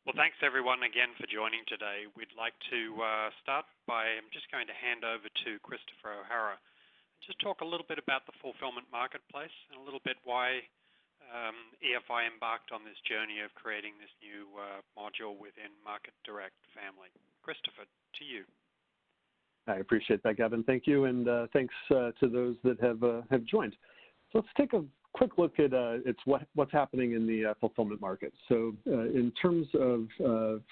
Well, thanks everyone again for joining today. We'd like to start by, I'm just going to hand over to Christopher O'Hara. Just talk a little bit about the fulfillment marketplace and a little bit why EFI embarked on this journey of creating this new module within MarketDirect family. Christopher, to you. I appreciate that, Gavin. Thank you, and thanks to those that have joined. So let's take a quick look at what's happening in the fulfillment market. So in terms of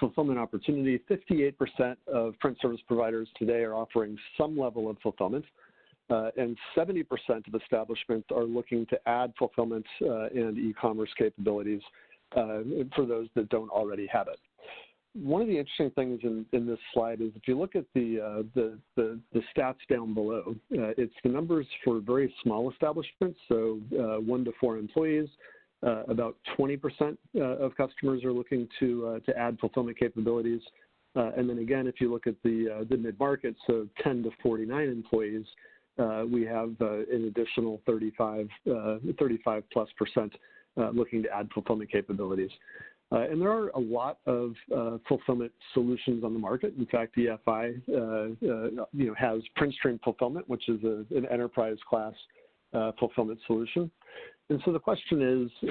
fulfillment opportunity, 58% of print service providers today are offering some level of fulfillment, and 70% of establishments are looking to add fulfillment and e-commerce capabilities for those that don't already have it. One of the interesting things in this slide is if you look at the stats down below, it's the numbers for very small establishments, so 1 to 4 employees. About 20% of customers are looking to add fulfillment capabilities. And then again, if you look at the mid-market, so 10 to 49 employees, we have an additional 35 plus percent looking to add fulfillment capabilities. And there are a lot of fulfillment solutions on the market. In fact, EFI has PrintStream Fulfillment, which is an enterprise class fulfillment solution. And so the question is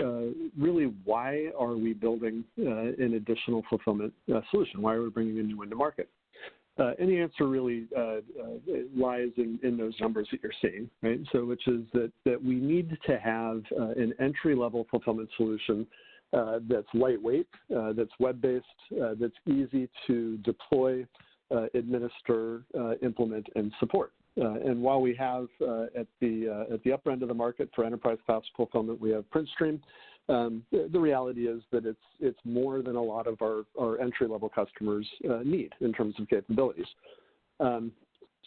really, why are we building an additional fulfillment solution? Why are we bringing a new one to market? And the answer really lies in those numbers that you're seeing, right? So which is that we need to have an entry-level fulfillment solution that's lightweight, that's web-based, that's easy to deploy, administer, implement, and support. And while we have at the upper end of the market for enterprise class fulfillment, we have PrintStream, the reality is that it's more than a lot of our entry-level customers need in terms of capabilities. So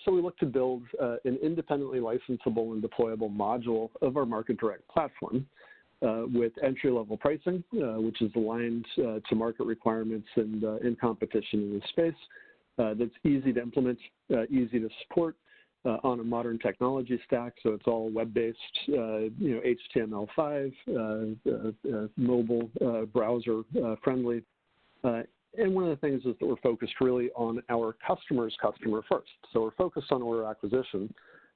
we look to build an independently licensable and deployable module of our MarketDirect platform with entry-level pricing, which is aligned to market requirements and in competition in the space. That's easy to implement, easy to support on a modern technology stack. So it's all web-based, HTML5, mobile, browser friendly. And one of the things is that we're focused really on our customer first. So we're focused on order acquisition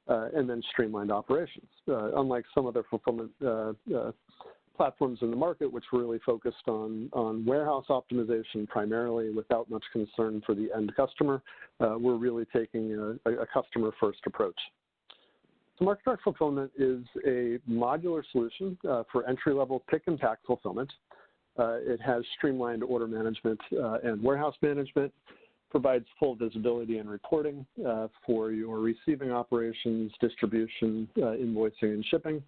and then streamlined operations. Unlike some other fulfillment platforms in the market, which were really focused on warehouse optimization primarily without much concern for the end customer, we're really taking a customer-first approach. So MarketDirect Fulfillment is a modular solution for entry-level pick and pack fulfillment. It has streamlined order management and warehouse management, provides full visibility and reporting for your receiving operations, distribution, invoicing, and shipping.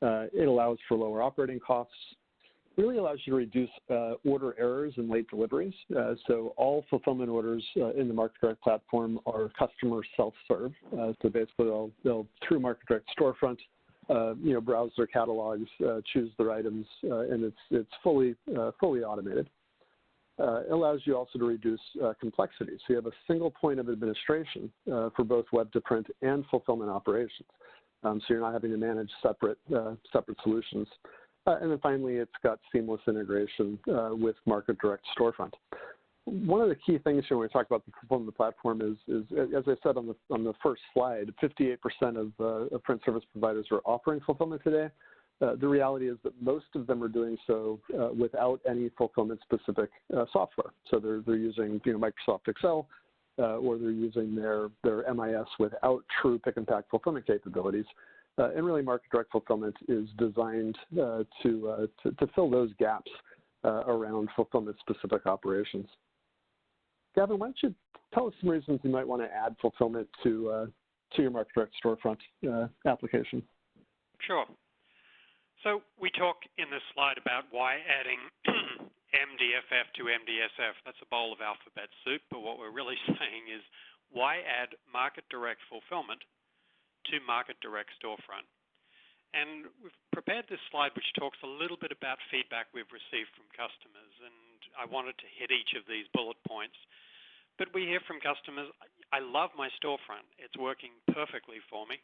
It allows for lower operating costs. It really allows you to reduce order errors and late deliveries. So all fulfillment orders in the MarketDirect platform are customer self-serve. So basically, they'll through MarketDirect Storefront, browse their catalogs, choose their items, and it's fully automated. It allows you also to reduce complexity. So you have a single point of administration for both web to print and fulfillment operations. So you're not having to manage separate solutions. And then finally, it's got seamless integration with MarketDirect Storefront. One of the key things here when we talk about the fulfillment platform is as I said on the first slide, 58% of print service providers are offering fulfillment today. The reality is that most of them are doing so without any fulfillment-specific software. So they're using Microsoft Excel, or they're using their MIS without true pick and pack fulfillment capabilities. And really, MarketDirect Fulfillment is designed to fill those gaps around fulfillment-specific operations. Gavin, why don't you tell us some reasons you might want to add fulfillment to your MarketDirect Storefront application? Sure. So we talk in this slide about why adding MDFF to MDSF. That's a bowl of alphabet soup, but what we're really saying is why add MarketDirect Fulfillment to MarketDirect Storefront. And we've prepared this slide which talks a little bit about feedback we've received from customers, and I wanted to hit each of these bullet points. But we hear from customers, I love my storefront. It's working perfectly for me.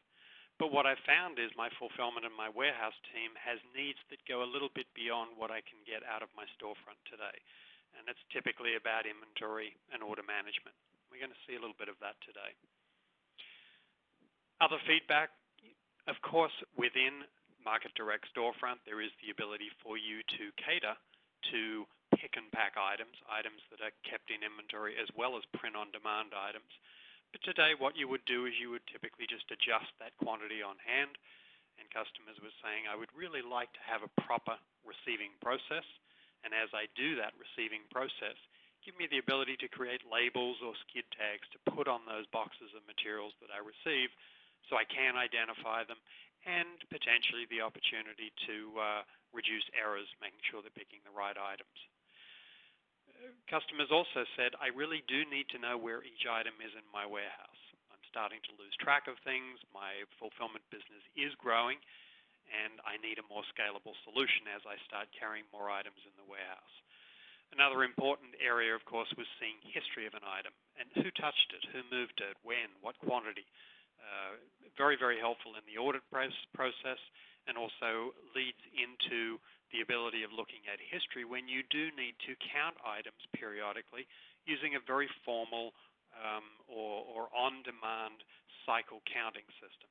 But what I found is my fulfillment and my warehouse team has needs that go a little bit beyond what I can get out of my storefront today. and it's typically about inventory and order management. We're going to see a little bit of that today. Other feedback, of course, within MarketDirect Storefront, there is the ability for you to cater to pick and pack items that are kept in inventory, as well as print-on-demand items. But today what you would do is you would typically just adjust that quantity on hand, and customers were saying, I would really like to have a proper receiving process, and as I do that receiving process, give me the ability to create labels or skid tags to put on those boxes of materials that I receive so I can identify them, and potentially the opportunity to reduce errors, making sure they're picking the right items. Customers also said, I really do need to know where each item is in my warehouse. I'm starting to lose track of things, my fulfillment business is growing, and I need a more scalable solution as I start carrying more items in the warehouse. Another important area, of course, was seeing history of an item, and who touched it, who moved it, when, what quantity. Very, very helpful in the audit process, and also leads into the ability of looking at history when you do need to count items periodically using a very formal or on-demand cycle counting system.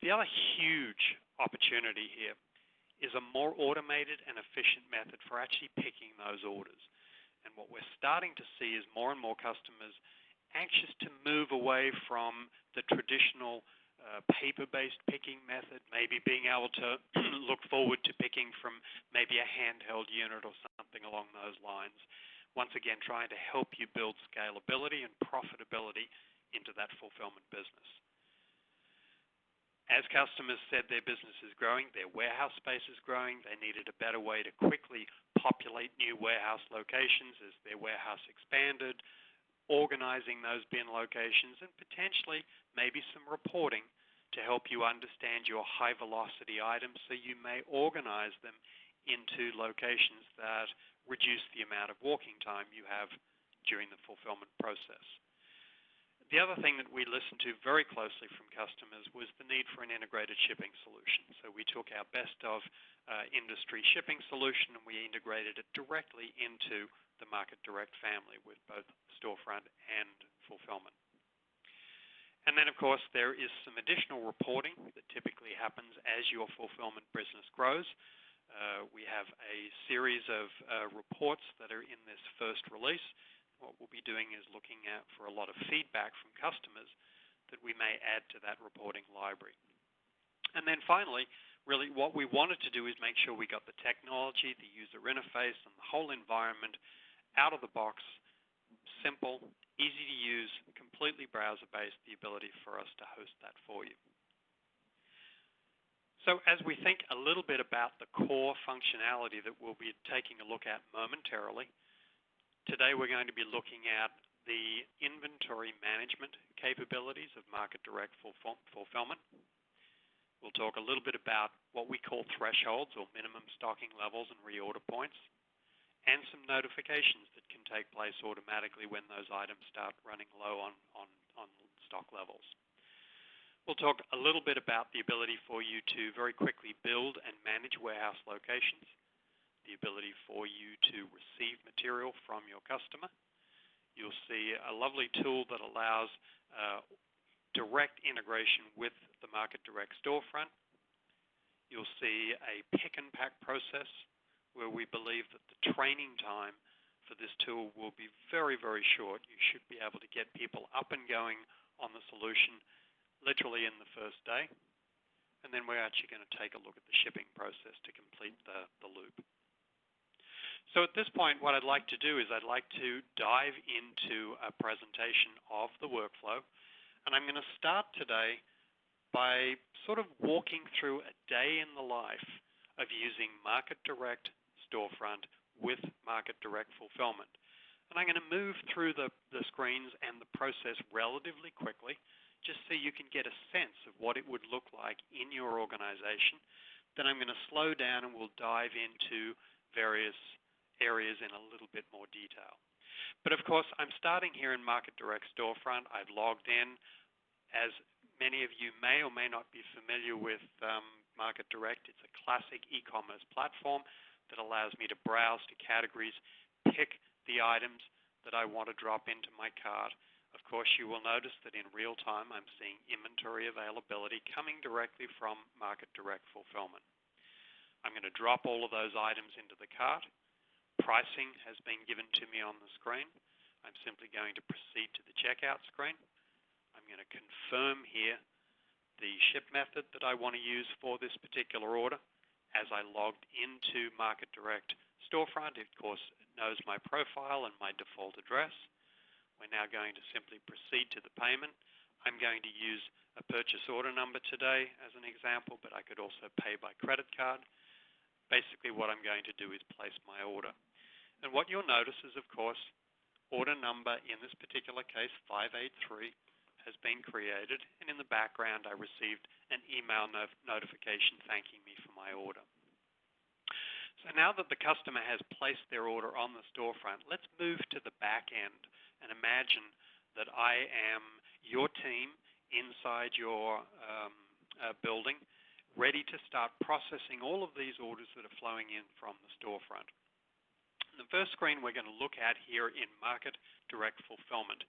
The other huge opportunity here is a more automated and efficient method for actually picking those orders. And what we're starting to see is more and more customers anxious to move away from the traditional paper-based picking method, maybe being able to look forward to picking from maybe a handheld unit or something along those lines. Once again, trying to help you build scalability and profitability into that fulfillment business. As customers said their business is growing, their warehouse space is growing, they needed a better way to quickly populate new warehouse locations as their warehouse expanded, organizing those bin locations, and potentially maybe some reporting to help you understand your high velocity items so you may organize them into locations that reduce the amount of walking time you have during the fulfillment process. The other thing that we listened to very closely from customers was the need for an integrated shipping solution. So we took our best of industry shipping solution and we integrated it directly into the MarketDirect family with both Storefront and Fulfillment. And then, of course, there is some additional reporting that typically happens as your fulfillment business grows. We have a series of reports that are in this first release. What we'll be doing is looking at for a lot of feedback from customers that we may add to that reporting library. And then finally, really what we wanted to do is make sure we got the technology, the user interface, and the whole environment out of the box, simple, easy to use, completely browser-based, the ability for us to host that for you. So as we think a little bit about the core functionality that we'll be taking a look at momentarily, today we're going to be looking at the inventory management capabilities of MarketDirect Fulfillment. We'll talk a little bit about what we call thresholds or minimum stocking levels and reorder points, and some notifications that can take place automatically when those items start running low on stock levels. We'll talk a little bit about the ability for you to very quickly build and manage warehouse locations, the ability for you to receive material from your customer. You'll see a lovely tool that allows direct integration with the MarketDirect Storefront. You'll see a pick and pack process where we believe that the training time for this tool will be very, very short. You should be able to get people up and going on the solution literally in the first day. And then we're actually going to take a look at the shipping process to complete the loop. So at this point, what I'd like to do is I'd like to dive into a presentation of the workflow. And I'm going to start today by sort of walking through a day in the life of using MarketDirect Storefront with MarketDirect Fulfillment. And I'm going to move through the screens and the process relatively quickly, just so you can get a sense of what it would look like in your organization. Then I'm going to slow down and we'll dive into various areas in a little bit more detail. But of course, I'm starting here in MarketDirect Storefront. I've logged in. As many of you may or may not be familiar with MarketDirect, it's a classic e-commerce platform that allows me to browse to categories, pick the items that I want to drop into my cart. Of course, you will notice that in real time I'm seeing inventory availability coming directly from MarketDirect Fulfillment. I'm going to drop all of those items into the cart. Pricing has been given to me on the screen. I'm simply going to proceed to the checkout screen. I'm going to confirm here the ship method that I want to use for this particular order. As I logged into MarketDirect Storefront, it, of course, knows my profile and my default address. We're now going to simply proceed to the payment. I'm going to use a purchase order number today as an example, but I could also pay by credit card. Basically, what I'm going to do is place my order. And what you'll notice is, of course, order number, in this particular case, 583, has been created, and in the background I received an email notification thanking me for my order. So now that the customer has placed their order on the storefront, let's move to the back end and imagine that I am your team inside your building, ready to start processing all of these orders that are flowing in from the storefront. The first screen we're going to look at here in MarketDirect Fulfillment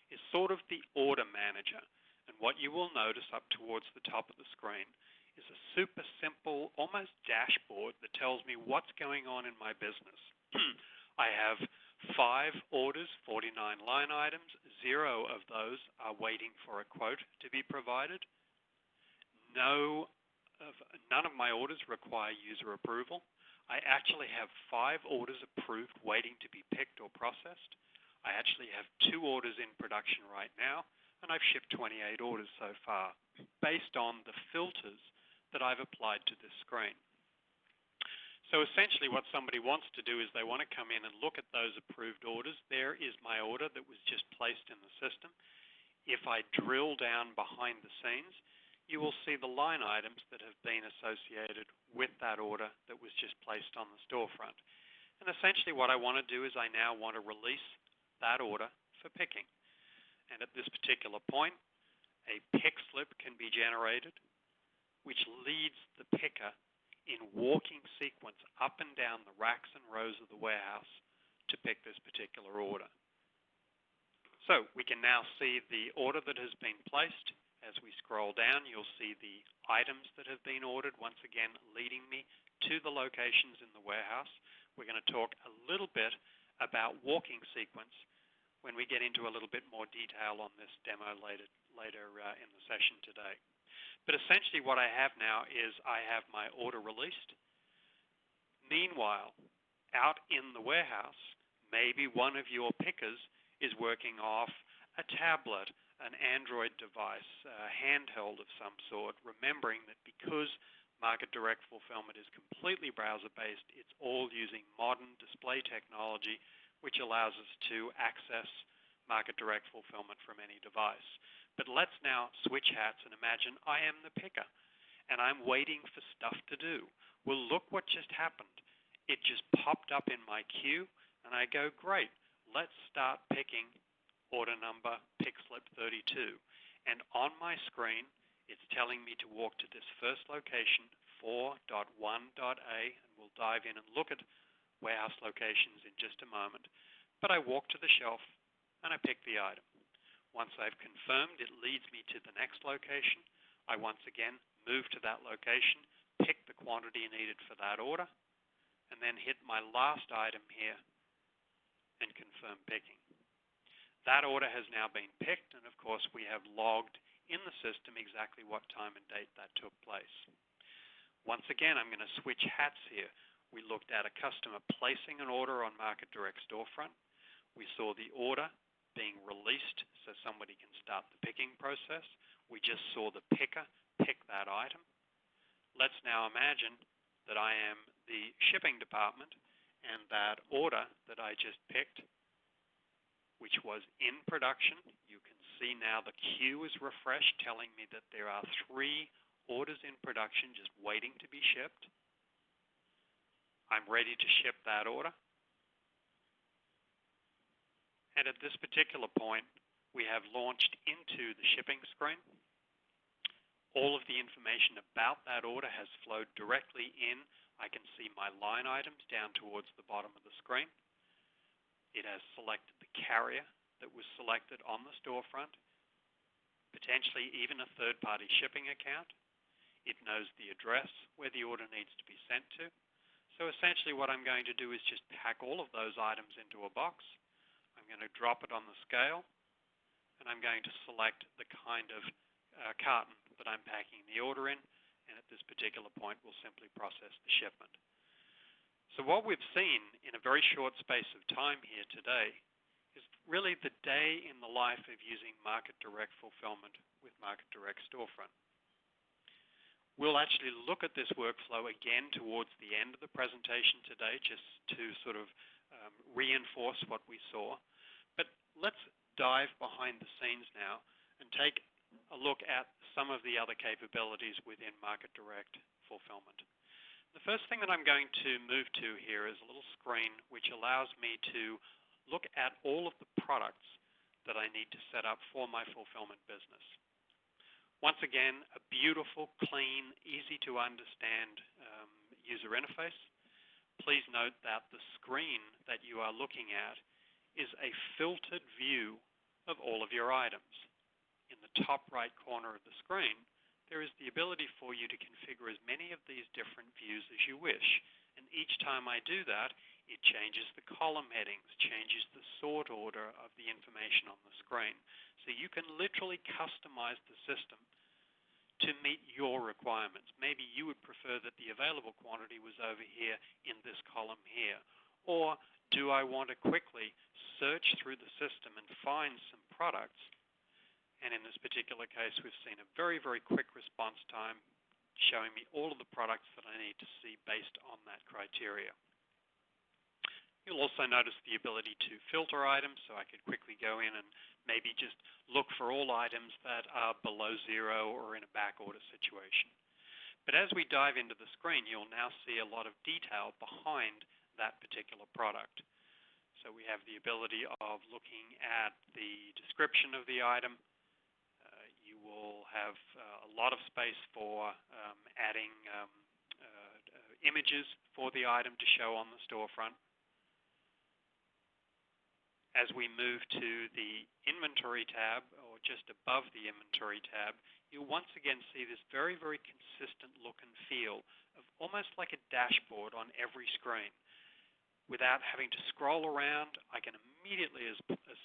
is sort of the order manager. And what you will notice up towards the top of the screen is a super simple, almost dashboard that tells me what's going on in my business. I have 5 orders, 49 line items. 0 of those are waiting for a quote to be provided. None of my orders require user approval. I actually have 5 orders approved waiting to be picked or processed. I actually have 2 orders in production right now, and I've shipped 28 orders so far based on the filters that I've applied to this screen. So essentially what somebody wants to do is they want to come in and look at those approved orders. There is my order that was just placed in the system. If I drill down behind the scenes, you will see the line items that have been associated with that order that was just placed on the storefront. And essentially what I want to do is I now want to release that order for picking. And at this particular point, a pick slip can be generated, which leads the picker in walking sequence up and down the racks and rows of the warehouse to pick this particular order. So we can now see the order that has been placed. As we scroll down, you'll see the items that have been ordered, once again leading me to the locations in the warehouse. We're going to talk a little bit about walking sequence when we get into a little bit more detail on this demo later in the session today. But essentially what I have now is I have my order released. Meanwhile, out in the warehouse, maybe one of your pickers is working off a tablet, an Android device, a handheld of some sort, remembering that because MarketDirect Fulfillment is completely browser-based, it's all using modern display technology, which allows us to access MarketDirect Fulfillment from any device. But let's now switch hats and imagine I am the picker, and I'm waiting for stuff to do. Well, look what just happened. It just popped up in my queue, and I go, great, let's start picking order number pick slip 32. And on my screen, it's telling me to walk to this first location, 4.1.A, and we'll dive in and look at warehouse locations in just a moment. But I walk to the shelf and I pick the item. Once I've confirmed, it leads me to the next location. I once again move to that location, pick the quantity needed for that order, and then hit my last item here and confirm picking. That order has now been picked, and of course we have logged in the system exactly what time and date that took place. Once again, I'm going to switch hats here. We looked at a customer placing an order on MarketDirect Storefront. We saw the order being released so somebody can start the picking process. We just saw the picker pick that item. Let's now imagine that I am the shipping department and that order that I just picked, which was in production, you can see now the queue is refreshed, telling me that there are 3 orders in production just waiting to be shipped. I'm ready to ship that order. And at this particular point, we have launched into the shipping screen. All of the information about that order has flowed directly in I can see my line items down towards the bottom of the screen. It has selected the carrier that was selected on the storefront, potentially even a third-party shipping account. It knows the address where the order needs to be sent to. So essentially what I'm going to do is just pack all of those items into a box. I'm going to drop it on the scale, and I'm going to select the kind of carton that I'm packing the order in, and at this particular point we'll simply process the shipment. So what we've seen in a very short space of time here today is really the day in the life of using MarketDirect Fulfillment with MarketDirect Storefront. We'll actually look at this workflow again towards the end of the presentation today, just to sort of reinforce what we saw. But let's dive behind the scenes now and take a look at some of the other capabilities within MarketDirect Fulfillment. The first thing that I'm going to move to here is a little screen which allows me to look at all of the products that I need to set up for my fulfillment business. Once again, a beautiful, clean, easy to understand user interface. Please note that the screen that you are looking at is a filtered view of all of your items. In the top right corner of the screen, there is the ability for you to configure as many of these different views as you wish. And each time I do that, it changes the column headings, changes the sort order of the information on the screen. So you can literally customize the system to meet your requirements. Maybe you would prefer that the available quantity was over here in this column here. Or do I want to quickly search through the system and find some products? And in this particular case, we've seen a very, very quick response time showing me all of the products that I need to see based on that criteria. You'll also notice the ability to filter items, so I could quickly go in and maybe just look for all items that are below zero or in a back order situation. But as we dive into the screen, you'll now see a lot of detail behind that particular product. So we have the ability of looking at the description of the item. You will have a lot of space for adding images for the item to show on the storefront. As we move to the inventory tab, or just above the inventory tab, you'll once again see this very, very consistent look and feel of almost like a dashboard on every screen. Without having to scroll around, I can immediately, as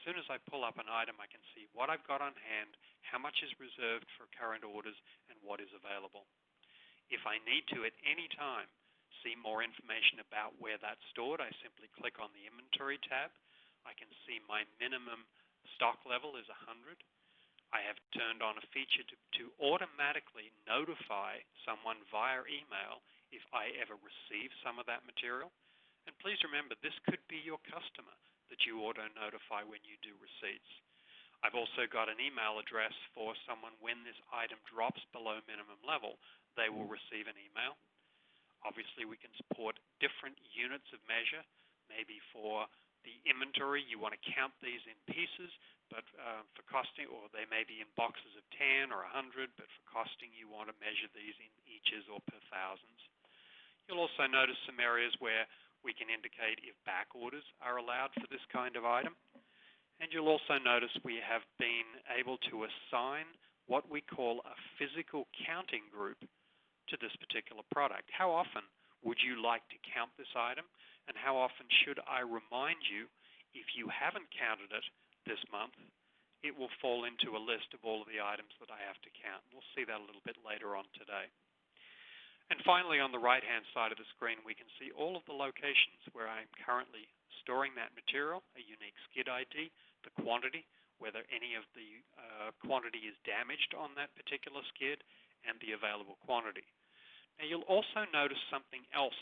soon as I pull up an item, I can see what I've got on hand, how much is reserved for current orders, and what is available. If I need to at any time see more information about where that's stored, I simply click on the inventory tab. I can see my minimum stock level is 100. I have turned on a feature to automatically notify someone via email if I ever receive some of that material. And please remember, this could be your customer that you auto-notify when you do receipts. I've also got an email address for someone when this item drops below minimum level, they will receive an email. Obviously, we can support different units of measure. Maybe for the inventory, you want to count these in pieces, but for costing, or they may be in boxes of 10 or 100, but for costing, you want to measure these in eaches or per thousands. You'll also notice some areas where we can indicate if back orders are allowed for this kind of item. And you'll also notice we have been able to assign what we call a physical counting group to this particular product. How often would you like to count this item? And how often should I remind you, if you haven't counted it this month, it will fall into a list of all of the items that I have to count. We'll see that a little bit later on today. And finally, on the right-hand side of the screen, we can see all of the locations where I'm currently storing that material, a unique skid ID, the quantity, whether any of the quantity is damaged on that particular skid, and the available quantity. Now, you'll also notice something else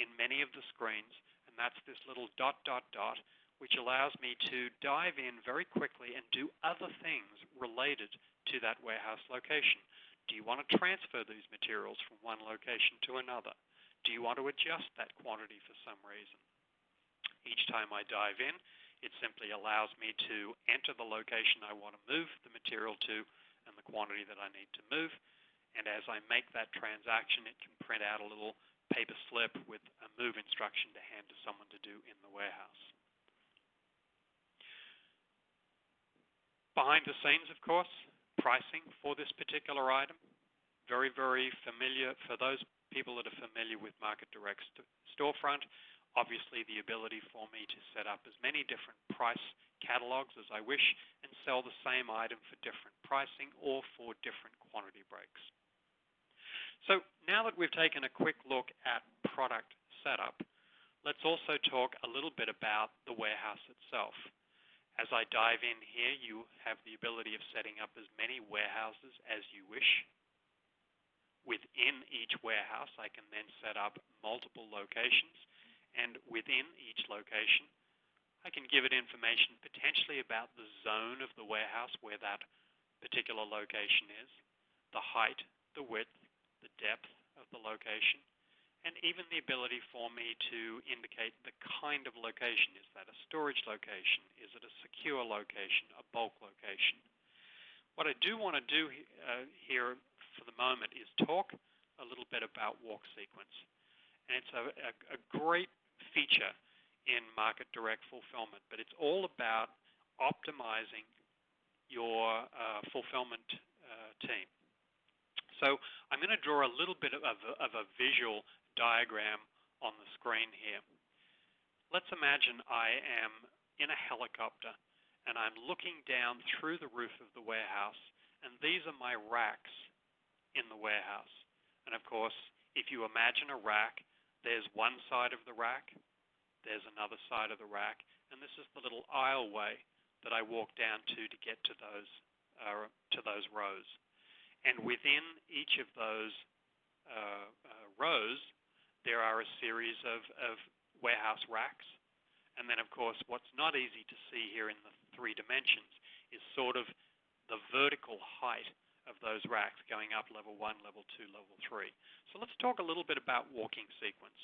in many of the screens, and that's this little dot, dot, dot, which allows me to dive in very quickly and do other things related to that warehouse location. Do you want to transfer these materials from one location to another? Do you want to adjust that quantity for some reason? Each time I dive in, it simply allows me to enter the location I want to move the material to and the quantity that I need to move. And as I make that transaction, it can print out a little paper slip with a move instruction to hand to someone to do in the warehouse. Behind the scenes, of course, pricing for this particular item. Very, very familiar for those people that are familiar with MarketDirect Storefront. Obviously, the ability for me to set up as many different price catalogs as I wish and sell the same item for different pricing or for different quantity breaks. So now that we've taken a quick look at product setup, let's also talk a little bit about the warehouse itself. As I dive in here, you have the ability of setting up as many warehouses as you wish. Within each warehouse, I can then set up multiple locations, and within each location, I can give it information potentially about the zone of the warehouse where that particular location is, the height, the width, the depth of the location, and even the ability for me to indicate the kind of location. Is that a storage location? Is it a secure location, a bulk location? What I do want to do here for the moment is talk a little bit about walk sequence. And it's a great feature in MarketDirect Fulfillment, but it's all about optimizing your fulfillment team. So I'm going to draw a little bit of a visual diagram on the screen here. Let's imagine I am in a helicopter and I'm looking down through the roof of the warehouse, and these are my racks in the warehouse. And of course, if you imagine a rack, there's one side of the rack, there's another side of the rack, and this is the little aisleway that I walk down to get to those rows. And within each of those rows, there are a series of warehouse racks. And then, of course, what's not easy to see here in the 3 dimensions is sort of the vertical height of those racks going up level 1, level 2, level 3. So let's talk a little bit about walking sequence.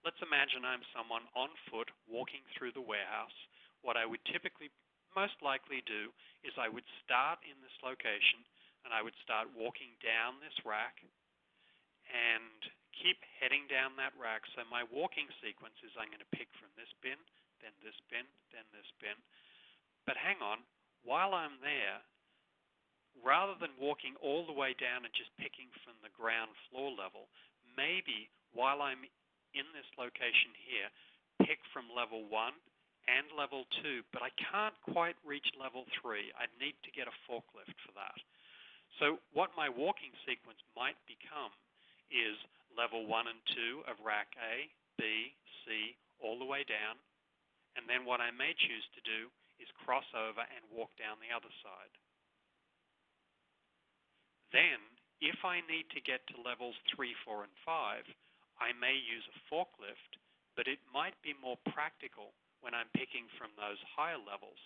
Let's imagine I'm someone on foot walking through the warehouse. What I would typically most likely do is I would start in this location and I would start walking down this rack and keep heading down that rack. So my walking sequence is I'm going to pick from this bin, then this bin, then this bin. But hang on, while I'm there, rather than walking all the way down and just picking from the ground floor level, maybe while I'm in this location here, pick from level 1 and level 2, but I can't quite reach level 3. I need to get a forklift for that. So what my walking sequence might become is level 1 and 2 of rack A, B, C, all the way down, and then what I may choose to do is cross over and walk down the other side. Then, if I need to get to levels 3, 4, and 5, I may use a forklift, but it might be more practical when I'm picking from those higher levels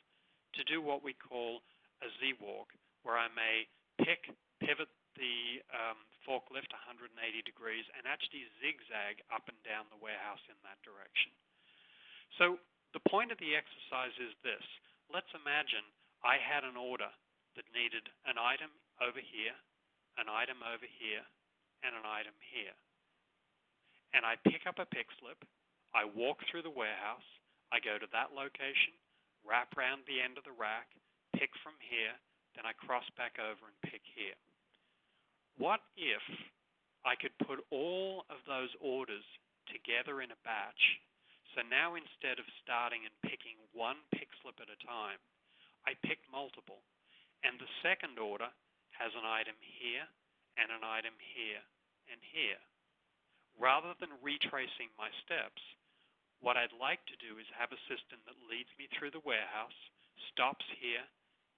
to do what we call a Z-walk, where I may pivot the forklift 180 degrees and actually zigzag up and down the warehouse in that direction. So the point of the exercise is this. Let's imagine I had an order that needed an item over here, an item over here, and an item here. And I pick up a pick slip, I walk through the warehouse, I go to that location, wrap around the end of the rack, pick from here, then I cross back over and pick here. What if I could put all of those orders together in a batch? So now instead of starting and picking one pick slip at a time, I pick multiple. And the second order has an item here and an item here and here. Rather than retracing my steps, what I'd like to do is have a system that leads me through the warehouse, stops here,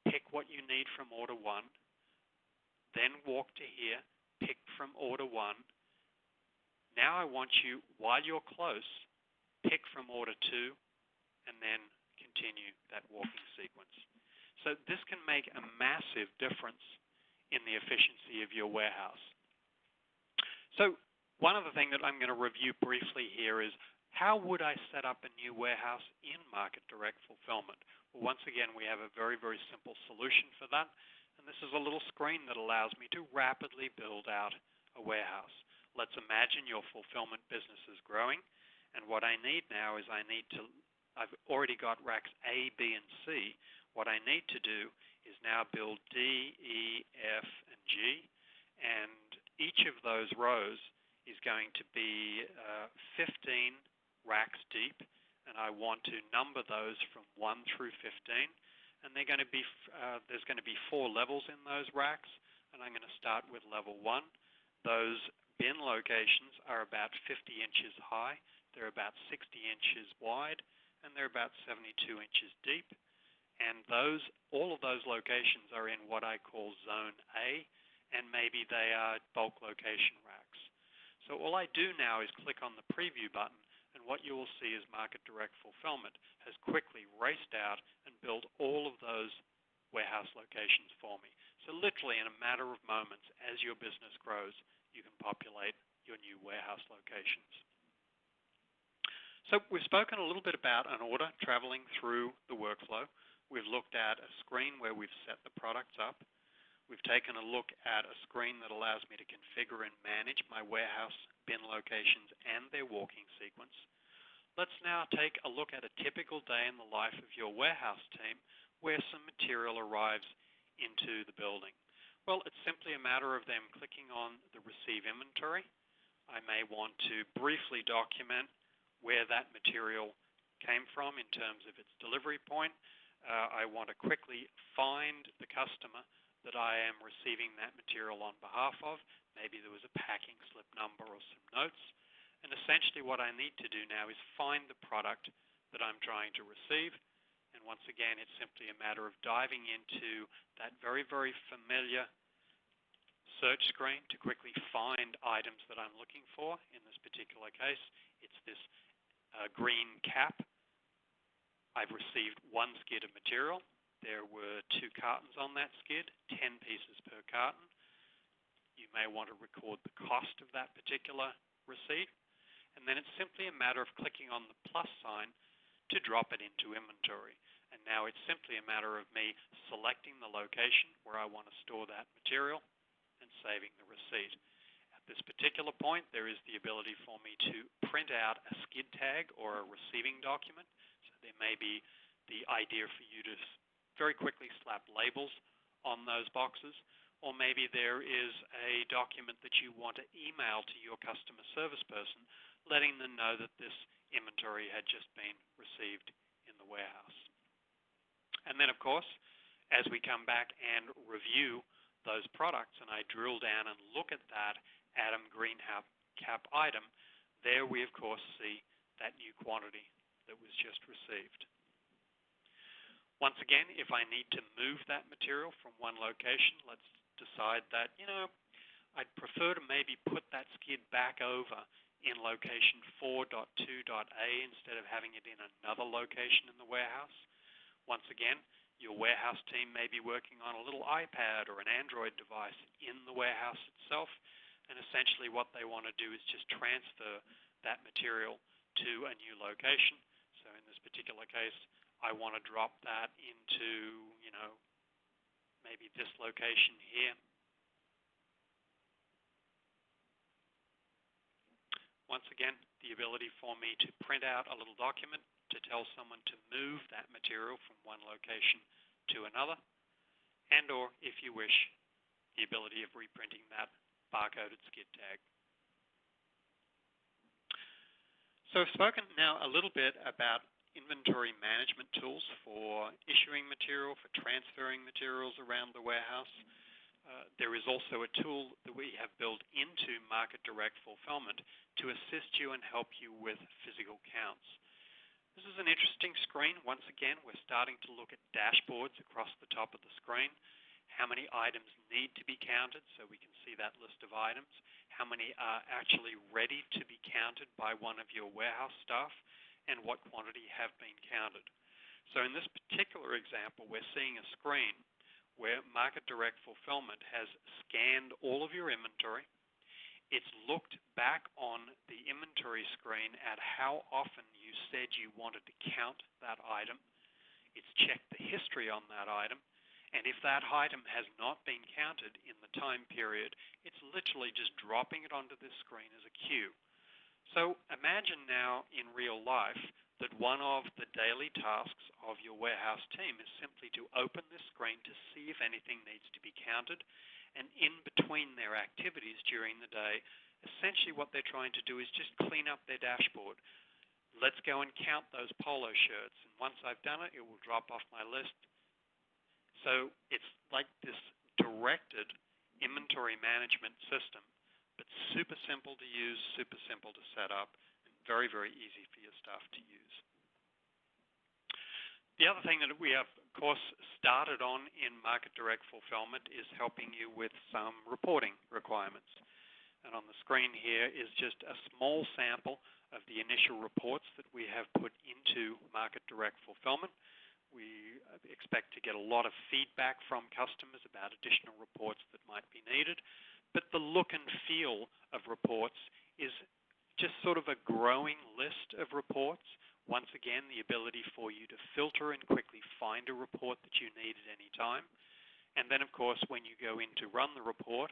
pick what you need from order 1, then walk to here, pick from order 1. Now I want you, while you're close, pick from order 2, and then continue that walking sequence. So this can make a massive difference in the efficiency of your warehouse. So one other thing that I'm going to review briefly here is how would I set up a new warehouse in MarketDirect Fulfillment? Well, once again, we have a very, very simple solution for that. And this is a little screen that allows me to rapidly build out a warehouse. let's imagine your fulfillment business is growing, and what I need now is I've already got racks A, B, and C. What I need to do is now build D, E, F, and G, and each of those rows is going to be 15 racks deep, and I want to number those from 1 through 15, and they're going to be there's going to be 4 levels in those racks, and I'm going to start with level 1. Those bin locations are about 50 inches high, they're about 60 inches wide, and they're about 72 inches deep, and all of those locations are in what I call Zone A, and maybe they are bulk location racks. So all I do now is click on the preview button, and what you will see is MarketDirect Fulfillment has quickly raced out and built all of those warehouse locations for me. So literally in a matter of moments, as your business grows, you can populate your new warehouse locations. So we've spoken a little bit about an order traveling through the workflow. We've looked at a screen where we've set the products up. We've taken a look at a screen that allows me to configure and manage my warehouse bin locations and their walking sequence. Let's now take a look at a typical day in the life of your warehouse team where some material arrives into the building. Well, it's simply a matter of them clicking on the Receive Inventory. I may want to briefly document where that material came from in terms of its delivery point. I want to quickly find the customer that I am receiving that material on behalf of. Maybe there was a packing slip number or some notes. And essentially what I need to do now is find the product that I'm trying to receive. And once again, it's simply a matter of diving into that very, very familiar search screen to quickly find items that I'm looking for. In this particular case, it's this green cap. I've received 1 skid of material. There were 2 cartons on that skid, 10 pieces per carton. You may want to record the cost of that particular receipt. And then it's simply a matter of clicking on the plus sign to drop it into inventory. And now it's simply a matter of me selecting the location where I want to store that material and saving the receipt. At this particular point, there is the ability for me to print out a skid tag or a receiving document. So there may be the idea for you to very quickly slap labels on those boxes, or maybe there is a document that you want to email to your customer service person, letting them know that this inventory had just been received in the warehouse. And then, of course, as we come back and review those products, and I drill down and look at that Add green cap item, there we, of course, see that new quantity that was just received. Once again, if I need to move that material from one location, let's decide that, I'd prefer to maybe put that skid back over in location 4.2.A instead of having it in another location in the warehouse. Once again, your warehouse team may be working on a little iPad or an Android device in the warehouse itself, and essentially what they want to do is just transfer that material to a new location. So in this particular case, I want to drop that into, maybe this location here. Once again, the ability for me to print out a little document to tell someone to move that material from one location to another, and or, if you wish, the ability of reprinting that barcoded skid tag. So I've spoken now a little bit about inventory management tools for issuing material, for transferring materials around the warehouse. There is also a tool that we have built into MarketDirect Fulfillment to assist you and help you with physical counts. This is an interesting screen. Once again, we're starting to look at dashboards across the top of the screen. How many items need to be counted, so we can see that list of items. How many are actually ready to be counted by one of your warehouse staff, and what quantity have been counted. So in this particular example, we're seeing a screen where MarketDirect Fulfillment has scanned all of your inventory. It's looked back on the inventory screen at how often you said you wanted to count that item. It's checked the history on that item. And if that item has not been counted in the time period, it's literally just dropping it onto this screen as a queue. So imagine now in real life that one of the daily tasks of your warehouse team is simply to open this screen to see if anything needs to be counted, and in between their activities during the day, essentially what they're trying to do is just clean up their dashboard. Let's go and count those polo shirts, and once I've done it, it will drop off my list. So it's like this directed inventory management system, but super simple to use, super simple to set up, and very, very easy for your staff to use. The other thing that we have, of course, started on in MarketDirect Fulfillment is helping you with some reporting requirements. And on the screen here is just a small sample of the initial reports that we have put into MarketDirect Fulfillment. We expect to get a lot of feedback from customers about additional reports that might be needed. But the look and feel of reports is just sort of a growing list of reports. Once again, the ability for you to filter and quickly find a report that you need at any time. And then, of course, when you go in to run the report,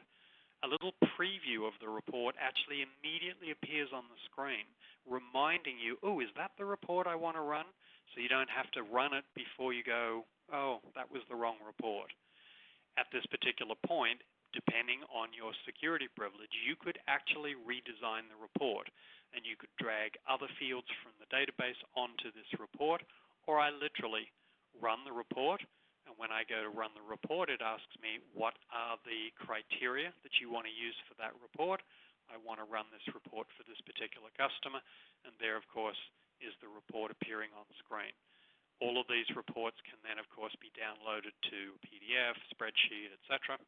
a little preview of the report actually immediately appears on the screen, reminding you, oh, is that the report I want to run? So you don't have to run it before you go, oh, that was the wrong report. At this particular point, depending on your security privilege, you could actually redesign the report, and you could drag other fields from the database onto this report, or I literally run the report, and when I go to run the report, it asks me what are the criteria that you want to use for that report. I want to run this report for this particular customer, and there, of course, is the report appearing on screen. All of these reports can then, of course, be downloaded to PDF, spreadsheet, etc.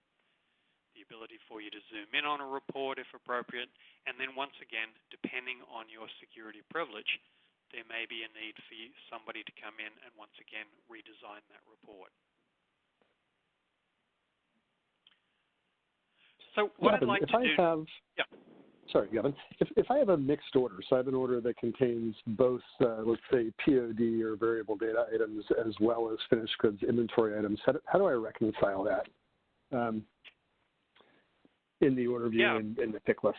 The ability for you to zoom in on a report if appropriate, and then once again, depending on your security privilege, there may be a need for somebody to come in and once again redesign that report. So what Gavin, I'd like to do... Yeah. Sorry, Gavin. If I have a mixed order, so I have an order that contains both, let's say, POD or variable data items as well as finished goods inventory items, how do I reconcile that in the order view and in the pick list?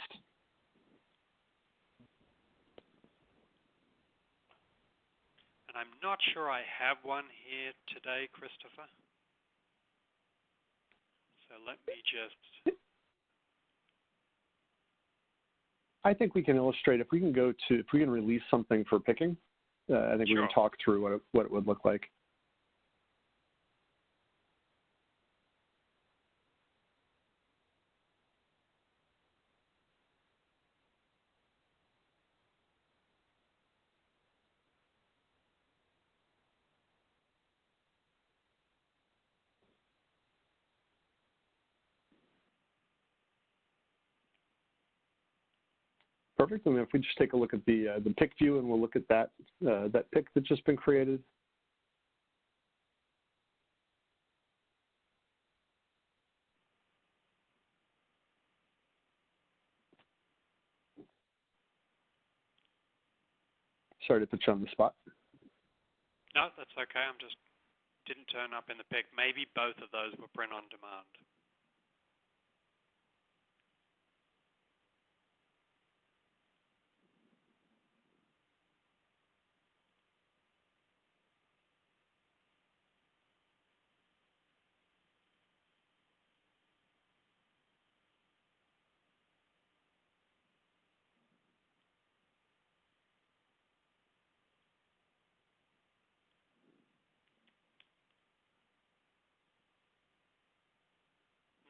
And I'm not sure I have one here today, Christopher. So let me just... I think we can illustrate, if we can release something for picking, I think we can talk through what it would look like. Perfect. And if we just take a look at the pick view, and we'll look at that pick that's just been created. Sorry to put you on the spot. No, that's okay. I'm just didn't turn up in the pick. Maybe both of those were print on demand.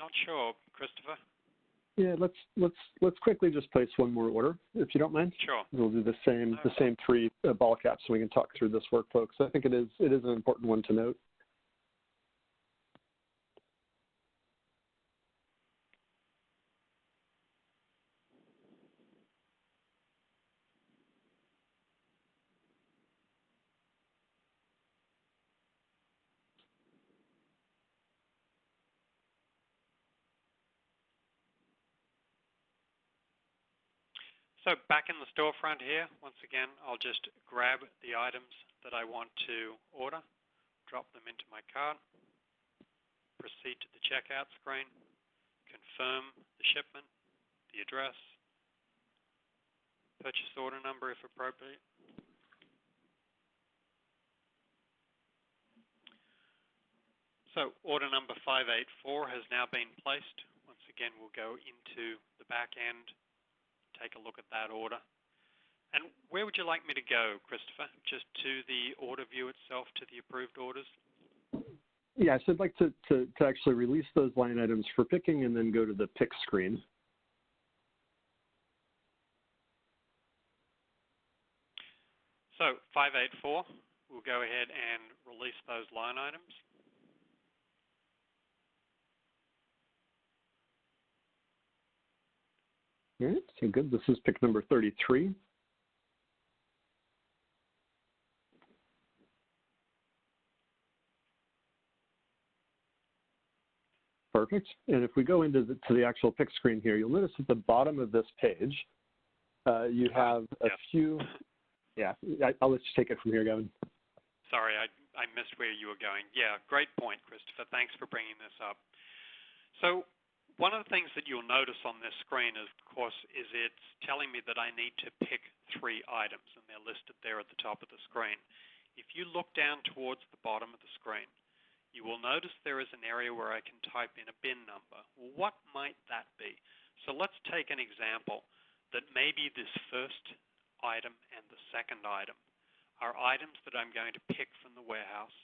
Not sure, Christopher. Yeah, let's quickly just place one more order, if you don't mind. Sure. We'll do the same three ball caps, so we can talk through this workflow, because I think it is an important one to note. So back in the storefront here, once again, I'll just grab the items that I want to order, drop them into my cart, proceed to the checkout screen, confirm the the shipment, the address, purchase order number if appropriate. So order number 584 has now been placed. Once again, we'll go into the back end, take a look at that order. And where would you like me to go, Christopher? Just to the order view itself, to the approved orders? Yes, I'd like to actually release those line items for picking and then go to the pick screen. So 584, we'll go ahead and release those line items. All right, so good. This is pick number 33. Perfect. And if we go into the actual pick screen here, you'll notice at the bottom of this page, you have a few. Yeah, I'll let you take it from here, Gavin. Sorry, I missed where you were going. Yeah, great point, Christopher. Thanks for bringing this up. So one of the things that you'll notice on this screen, of course, is it's telling me that I need to pick 3 items, and they're listed there at the top of the screen. If you look down towards the bottom of the screen, you will notice there is an area where I can type in a bin number. Well, what might that be? So let's take an example that maybe this first item and the second item are items that I'm going to pick from the warehouse,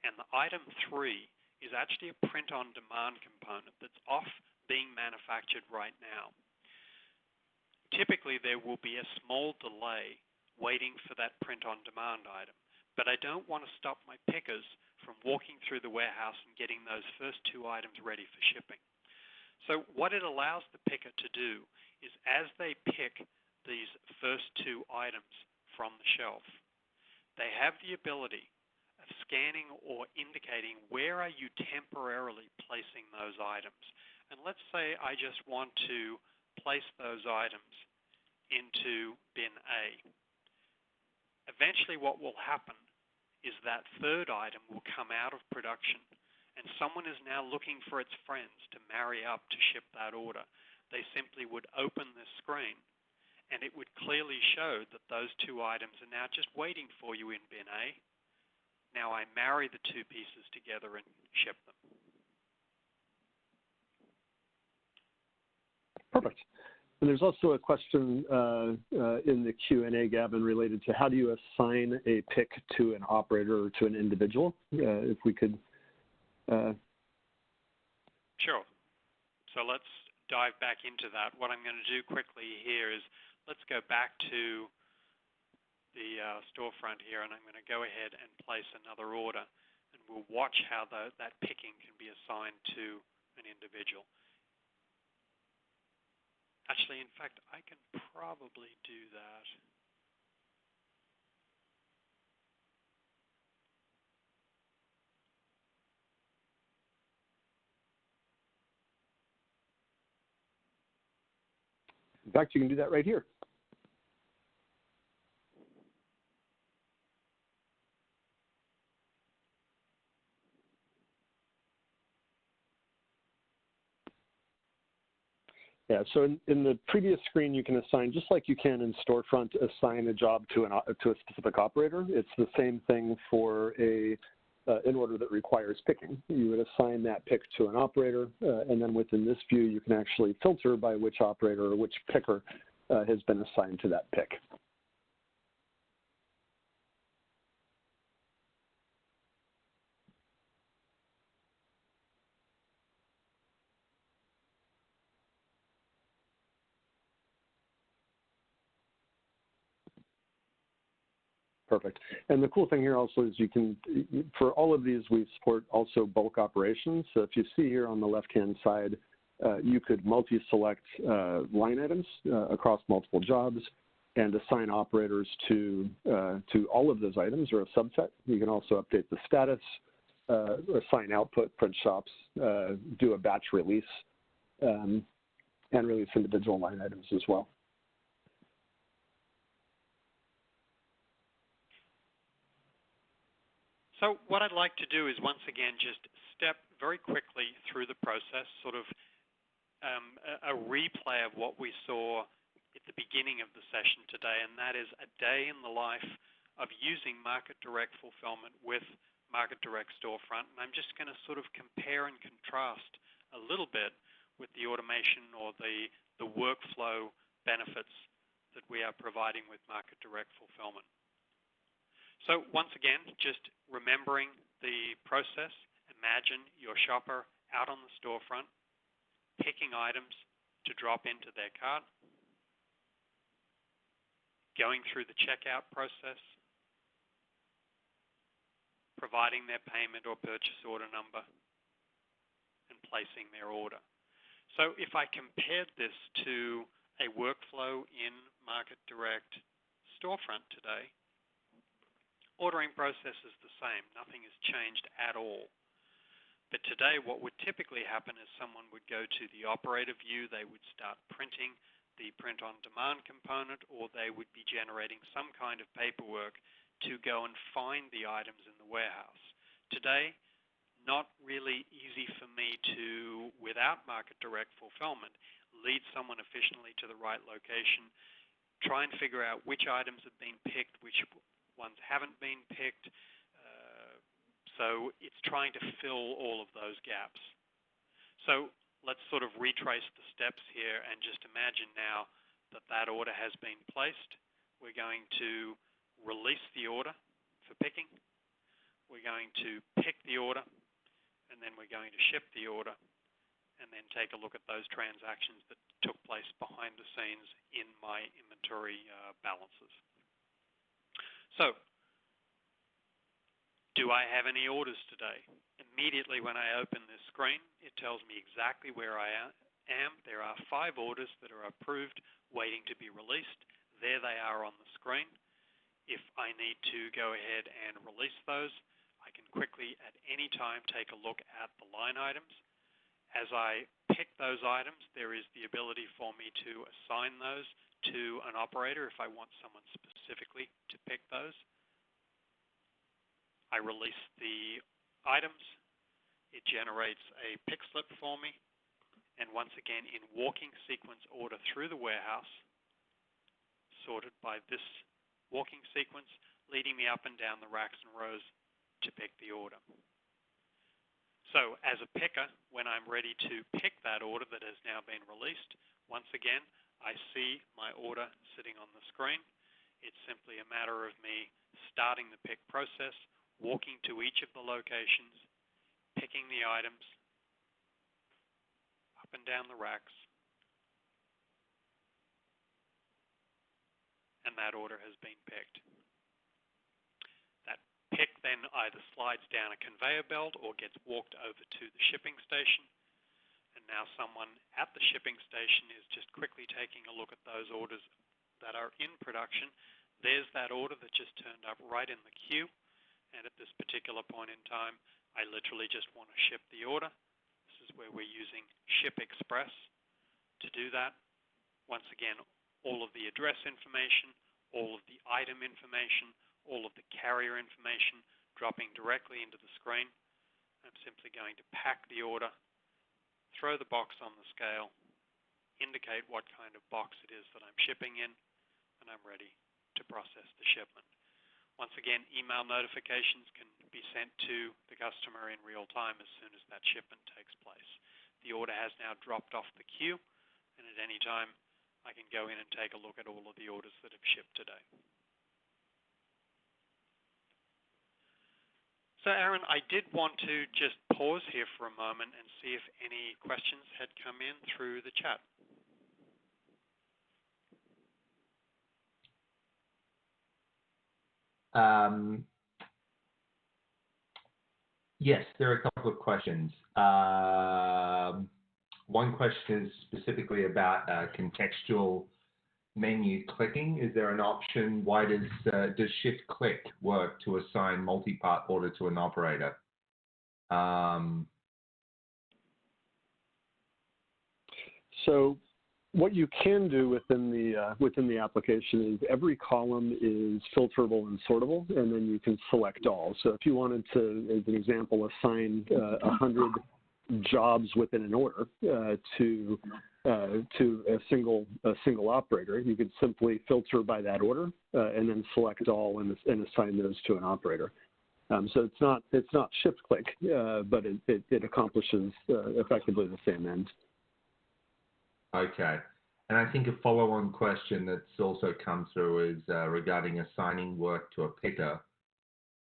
and the item 3 is actually a print-on-demand component that's off being manufactured right now. Typically, there will be a small delay waiting for that print-on-demand item, but I don't want to stop my pickers from walking through the warehouse and getting those first 2 items ready for shipping. So what it allows the picker to do is, as they pick these first 2 items from the shelf, they have the ability of scanning or indicating where are you temporarily placing those items. And let's say I just want to place those items into bin A. Eventually what will happen is that third item will come out of production, and someone is now looking for its friends to marry up to ship that order. They simply would open this screen, and it would clearly show that those 2 items are now just waiting for you in bin A. Now I marry the 2 pieces together and ship them. Perfect. And there's also a question in the Q&A, Gavin, related to how do you assign a pick to an operator or to an individual? If we could. Sure. So let's dive back into that. What I'm going to do quickly here is let's go back to the storefront here, and I'm going to go ahead and place another order, and we'll watch how that picking can be assigned to an individual. Actually, in fact, I can probably do that. In fact, you can do that right here. Yeah, so in the previous screen, you can assign, just like you can in Storefront, assign a job to a specific operator. It's the same thing for an order that requires picking. You would assign that pick to an operator, and then within this view, you can actually filter by which operator or which picker has been assigned to that pick. Perfect. And the cool thing here also is you can, for all of these, we support also bulk operations. So if you see here on the left-hand side, you could multi-select line items across multiple jobs and assign operators to all of those items or a subset. You can also update the status, assign output, print shops, do a batch release, and release individual line items as well. So what I'd like to do is once again just step very quickly through the process, sort of a replay of what we saw at the beginning of the session today, and that is a day in the life of using MarketDirect Fulfillment with MarketDirect Storefront. And I'm just going to sort of compare and contrast a little bit with the automation or the workflow benefits that we are providing with MarketDirect Fulfillment. So once again, just remembering the process, imagine your shopper out on the storefront, picking items to drop into their cart, going through the checkout process, providing their payment or purchase order number, and placing their order. So if I compared this to a workflow in MarketDirect Storefront today, ordering process is the same. Nothing has changed at all. But today what would typically happen is someone would go to the operator view, they would start printing the print-on-demand component, or they would be generating some kind of paperwork to go and find the items in the warehouse. Today, not really easy for me to, without MarketDirect Fulfillment, lead someone efficiently to the right location, try and figure out which items have been picked, which ones haven't been picked. So it's trying to fill all of those gaps. So let's sort of retrace the steps here and just imagine now that that order has been placed. We're going to release the order for picking. We're going to pick the order, and then we're going to ship the order, and then take a look at those transactions that took place behind the scenes in my inventory balances. So, do I have any orders today? Immediately when I open this screen, it tells me exactly where I am. There are 5 orders that are approved, waiting to be released. There they are on the screen. If I need to go ahead and release those, I can quickly at any time take a look at the line items. As I pick those items, there is the ability for me to assign those to an operator if I want someone specifically to pick those. I release the items. It generates a pick slip for me. And once again, in walking sequence order through the warehouse, sorted by this walking sequence, leading me up and down the racks and rows to pick the order. So as a picker, when I'm ready to pick that order that has now been released, once again, I see my order sitting on the screen. It's simply a matter of me starting the pick process, walking to each of the locations, picking the items, up and down the racks, and that order has been picked. That pick then either slides down a conveyor belt or gets walked over to the shipping station, and now someone at the shipping station is just quickly taking a look at those orders that are in production. There's that order that just turned up right in the queue. And at this particular point in time, I literally just want to ship the order. This is where we're using Ship Express to do that. Once again, all of the address information, all of the item information, all of the carrier information dropping directly into the screen. I'm simply going to pack the order, throw the box on the scale, indicate what kind of box it is that I'm shipping in, and I'm ready to process the shipment. Once again, email notifications can be sent to the customer in real time as soon as that shipment takes place. The order has now dropped off the queue, and at any time, I can go in and take a look at all of the orders that have shipped today. So Aaron, I did want to just pause here for a moment and see if any questions had come in through the chat. Yes, there are a couple of questions. One question is specifically about contextual menu clicking. Is there an option? Why does shift click work to assign multi-part order to an operator? So what you can do within the application is every column is filterable and sortable, and then you can select all. So if you wanted to, as an example, assign 100 jobs within an order to a single operator. You could simply filter by that order and then select all and assign those to an operator. So it's not shift click, but it accomplishes effectively the same end. Okay. And I think a follow-on question that's also come through is regarding assigning work to a picker.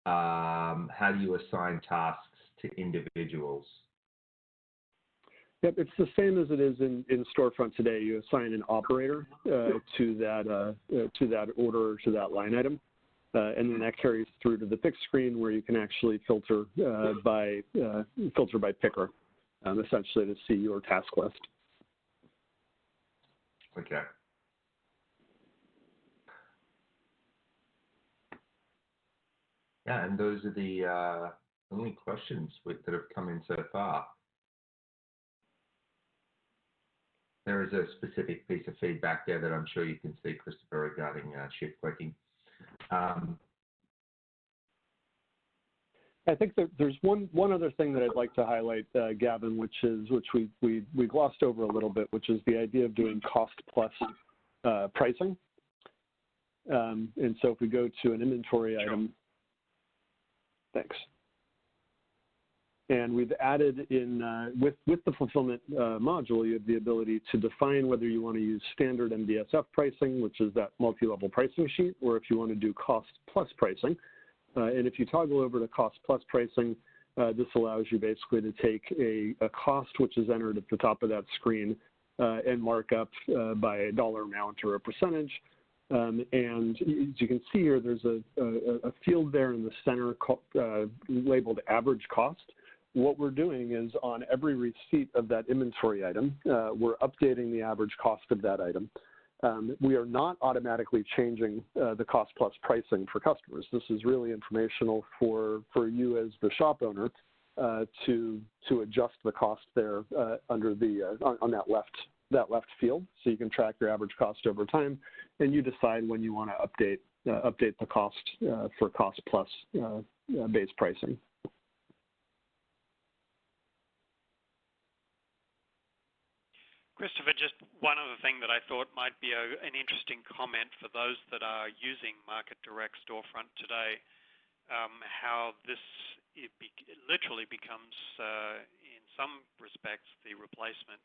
How do you assign tasks to individuals? Yep, it's the same as it is in Storefront today. You assign an operator to that order or to that line item, and then that carries through to the pick screen where you can actually filter by picker, essentially to see your task list. Okay. Yeah, and those are the only questions that have come in so far. There is a specific piece of feedback there that I'm sure you can see, Christopher, regarding shift clicking. I think that there's one other thing that I'd like to highlight, Gavin, which we glossed over a little bit, which is the idea of doing cost plus pricing. And so if we go to an inventory item, thanks. And we've added in, with the fulfillment module, you have the ability to define whether you want to use standard MDSF pricing, which is that multi-level pricing sheet, or if you want to do cost plus pricing. And if you toggle over to cost plus pricing, this allows you basically to take a cost, which is entered at the top of that screen, and mark up by a dollar amount or a percentage. And as you can see here, there's a field there in the center labeled average cost. What we're doing is on every receipt of that inventory item, we're updating the average cost of that item. We are not automatically changing the cost plus pricing for customers. This is really informational for you as the shop owner to adjust the cost there under the on that left field, so you can track your average cost over time, and you decide when you want to update the cost for cost plus base pricing. Christopher, just one other thing that I thought might be an interesting comment for those that are using MarketDirect Storefront today, how this literally becomes, in some respects, the replacement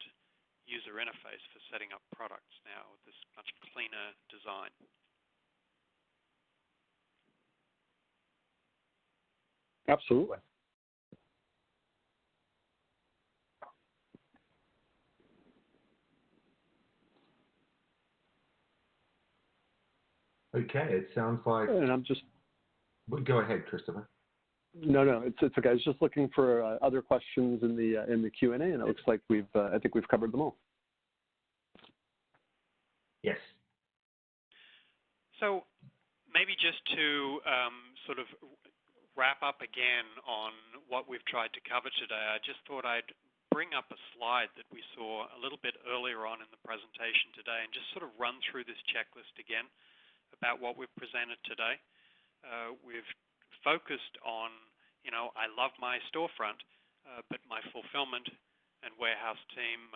user interface for setting up products now with this much cleaner design. Absolutely. Okay, it sounds like. And I'm just. Go ahead, Christopher. No, it's okay. I was just looking for other questions in the Q&A, and it looks like I think we've covered them all. Yes. So maybe just to sort of wrap up again on what we've tried to cover today, I just thought I'd bring up a slide that we saw a little bit earlier on in the presentation today and just sort of run through this checklist again about what we've presented today. We've focused on, I love my storefront, but my fulfillment and warehouse team,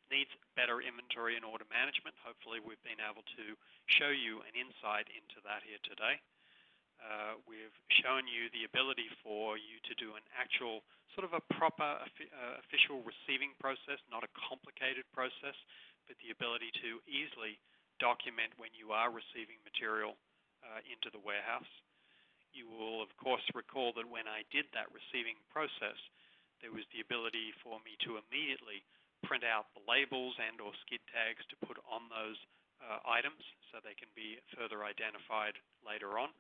needs better inventory and order management. Hopefully we've been able to show you an insight into that here today. We've shown you the ability for you to do an actual sort of a proper official receiving process, not a complicated process, but the ability to easily document when you are receiving material into the warehouse. You will, of course, recall that when I did that receiving process, there was the ability for me to immediately print out the labels and or skid tags to put on those items so they can be further identified later on.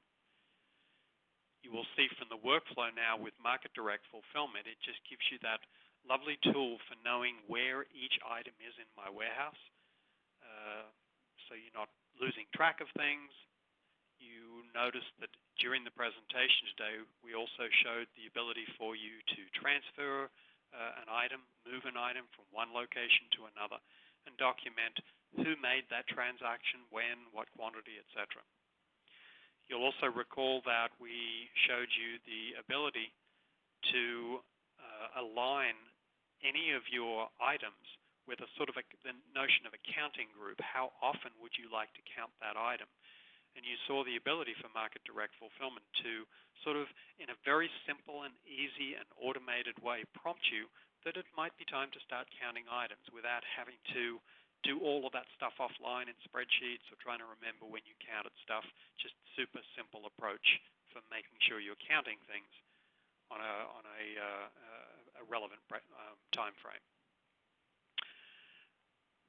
You will see from the workflow now with MarketDirect Fulfillment, it just gives you that lovely tool for knowing where each item is in my warehouse. So you're not losing track of things. You notice that during the presentation today, we also showed the ability for you to transfer an item, move an item from one location to another, and document who made that transaction, when, what quantity, etc. You'll also recall that we showed you the ability to align any of your items with a sort of the notion of a counting group. How often would you like to count that item? And you saw the ability for MarketDirect Fulfillment to sort of, in a very simple and easy and automated way, prompt you that it might be time to start counting items without having to do all of that stuff offline in spreadsheets or trying to remember when you counted stuff. Just super simple approach for making sure you're counting things on a relevant time frame.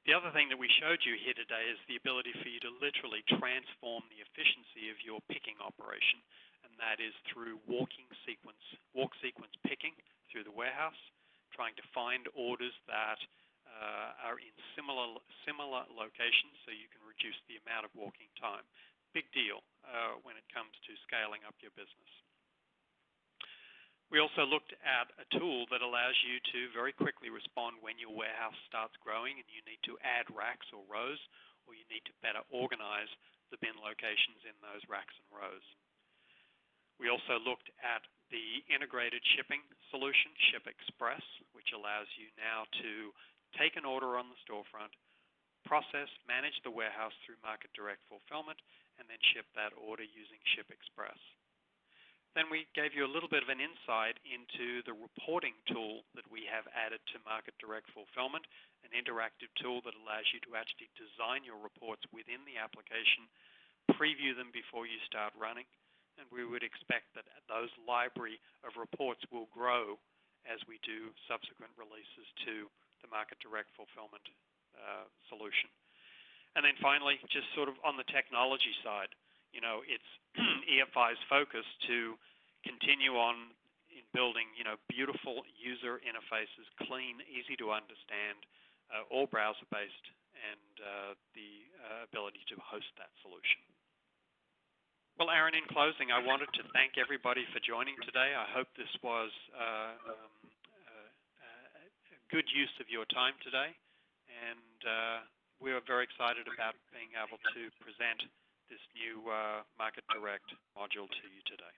The other thing that we showed you here today is the ability for you to literally transform the efficiency of your picking operation, and that is through walk sequence picking through the warehouse, trying to find orders that are in similar locations so you can reduce the amount of walking time. Big deal when it comes to scaling up your business. We also looked at a tool that allows you to very quickly respond when your warehouse starts growing and you need to add racks or rows, or you need to better organize the bin locations in those racks and rows. We also looked at the integrated shipping solution, Ship Express, which allows you now to take an order on the storefront, process, manage the warehouse through MarketDirect Fulfillment, and then ship that order using Ship Express. Then we gave you a little bit of an insight into the reporting tool that we have added to MarketDirect Fulfillment, an interactive tool that allows you to actually design your reports within the application, preview them before you start running, and we would expect that those library of reports will grow as we do subsequent releases to the MarketDirect Fulfillment solution. And then finally, just sort of on the technology side, it's EFI's focus to continue on in building, beautiful user interfaces, clean, easy to understand, all browser-based, and the ability to host that solution. Well, Aaron, in closing, I wanted to thank everybody for joining today. I hope this was a good use of your time today, and we are very excited about being able to present this new MarketDirect module to you today.